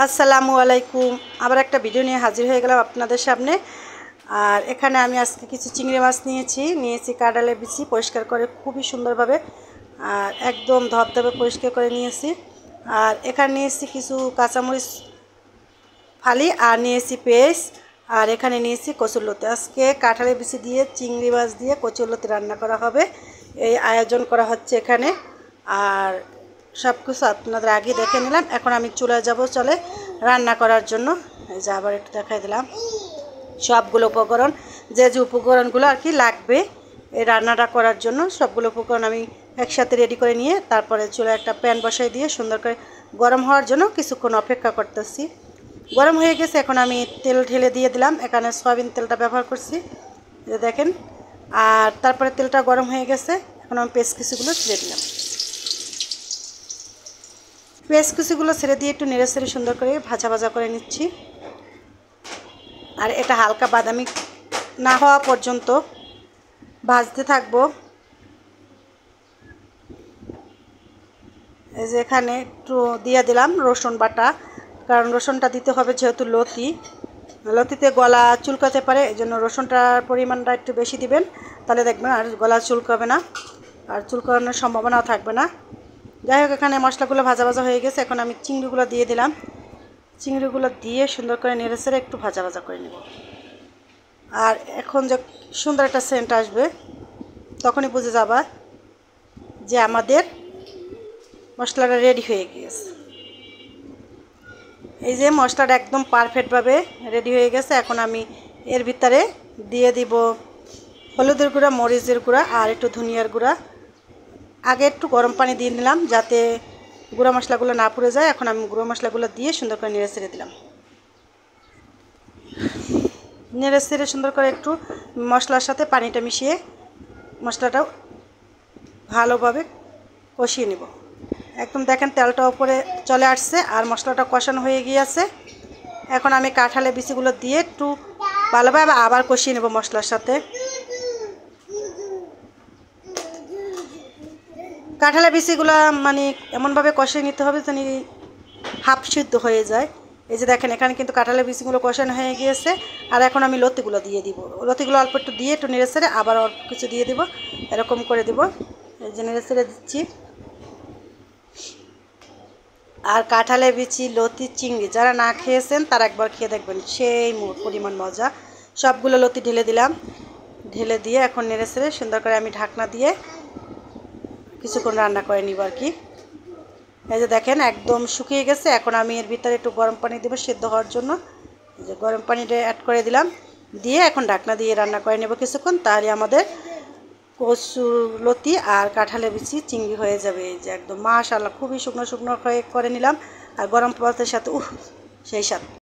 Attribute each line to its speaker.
Speaker 1: আসসালামু আলাইকুম। আবার একটা ভিডিও নিয়ে হাজির হয়ে গেলাম আপনাদের সামনে। আর এখানে আমি আজকে কিছু চিংড়ি মাছ নিয়েছি কাঁঠালের বিচি পরিষ্কার করে খুবই সুন্দরভাবে আর একদম ধবধবে পরিষ্কার করে নিয়েছি। আর এখানে নিয়েছি কিছু কাঁচামরিচ ফালি আর নিয়েছি পেঁয়াজ আর এখানে নিয়েছি কচুরলতি। আজকে কাঁঠালের বিচি দিয়ে চিংড়ি মাছ দিয়ে কচুরলতি রান্না করা হবে, এই আয়োজন করা হচ্ছে এখানে। আর সব কিছু আপনাদের আগে দেখে নিলাম। এখন আমি চুলায় যাব চলে রান্না করার জন্য। এই যে আবার একটু দেখাই দিলাম সবগুলো উপকরণ, যে উপকরণগুলো আর কি লাগবে এই রান্নাটা করার জন্য, সবগুলো উপকরণ আমি একসাথে রেডি করে নিয়ে তারপরে চুলায় একটা প্যান বসাই দিয়ে সুন্দর করে গরম হওয়ার জন্য কিছুক্ষণ অপেক্ষা করতেছি। গরম হয়ে গেছে, এখন আমি তেল ঢেলে দিয়ে দিলাম। এখানে সয়াবিন তেলটা ব্যবহার করছি, যে দেখেন। আর তারপরে তেলটা গরম হয়ে গেছে, এখন আমি পেঁয়াজ কুচিগুলো ছেড়ে দিলাম। পেঁয়াজ কুচিগুলো ছেড়ে দিয়ে একটু নেড়ে ছেড়ে সুন্দর করে ভাজা করে নিচ্ছি। আর এটা হালকা বাদামি না হওয়া পর্যন্ত ভাজতে থাকবো। এই যে এখানে একটু দিয়ে দিলাম রসুন বাটা, কারণ রসুনটা দিতে হবে যেহেতু লতিতে গলা চুলকাতে পারে, এই জন্য রসুনটার পরিমাণটা একটু বেশি দিবেন, তাহলে দেখবেন আর গলা চুলকাবে না আর চুলকানোর সম্ভাবনাও থাকবে না। যাই হোক, এখানে মশলাগুলো ভাজা হয়ে গেছে, এখন আমি চিংড়িগুলো দিয়ে দিলাম। চিংড়িগুলো দিয়ে সুন্দর করে নেড়ে চেড়ে একটু ভাজা করে নেব। আর এখন যে সুন্দর একটা সেন্ট আসবে, তখনই বুঝে যাবা যে আমাদের মশলাটা রেডি হয়ে গিয়েছে। এই যে মশলাটা একদম পারফেক্টভাবে রেডি হয়ে গেছে। এখন আমি এর ভিতরে দিয়ে দিব হলুদের গুঁড়া, মরিচের গুঁড়া আর একটু ধনিয়ার গুঁড়া। আগে একটু গরম পানি দিয়ে নিলাম যাতে গুঁড়া মশলাগুলো না পুড়ে যায়। এখন আমি গুঁড়ো মশলাগুলো দিয়ে সুন্দর করে নেড়ে ছেড়ে দিলাম। নেড়ে ছেড়ে সুন্দর করে একটু মশলার সাথে পানিটা মিশিয়ে মশলাটাও ভালোভাবে কষিয়ে নেব। একদম দেখেন তেলটা উপরে চলে আসছে আর মশলাটা কষানো হয়ে গিয়েছে। এখন আমি কাঁঠালের বিচিগুলো দিয়ে একটু ভালোভাবে আবার কষিয়ে নেব মশলার সাথে। কাঁঠালের বিচিগুলো মানে এমনভাবে কষিয়ে নিতে হবে যেন হাফ সিদ্ধ হয়ে যায়। এই যে দেখেন এখানে কিন্তু কাঁঠালের বিচিগুলো কষানো হয়ে গিয়েছে। আর এখন আমি লতিগুলো দিয়ে দিব। লতিগুলো অল্প একটু দিয়ে একটু নেড়ে ছেড়ে আবার অল্প কিছু দিয়ে দিব, এরকম করে দিব। এই যে নেড়ে ছেড়ে দিচ্ছি। আর কাঁঠালের বিচি, লতি, চিংড়ি যারা না খেয়েছেন তারা একবার খেয়ে দেখবেন, সেই পরিমাণ মজা। সবগুলো লতি ঢেলে দিলাম। ঢেলে দিয়ে এখন নেড়ে ছেড়ে সুন্দর করে আমি ঢাকনা দিয়ে কিছুক্ষণ রান্না করে নিব আর কি। এই যে দেখেন একদম শুকিয়ে গেছে। এখন আমি এর ভিতরে একটু গরম পানি দেবো সেদ্ধ হওয়ার জন্য। এই যে গরম পানিটা অ্যাড করে দিলাম, দিয়ে এখন ঢাকনা দিয়ে রান্না করে নেব কিছুক্ষণ। তাহলে আমাদের কচুরলতি আর কাঁঠালের বিচি চিংড়ি হয়ে যাবে। এই যে একদম মাশাআল্লাহ খুবই শুকনো করে নিলাম। আর গরম ভাতের সাথে সেই স্বাদ।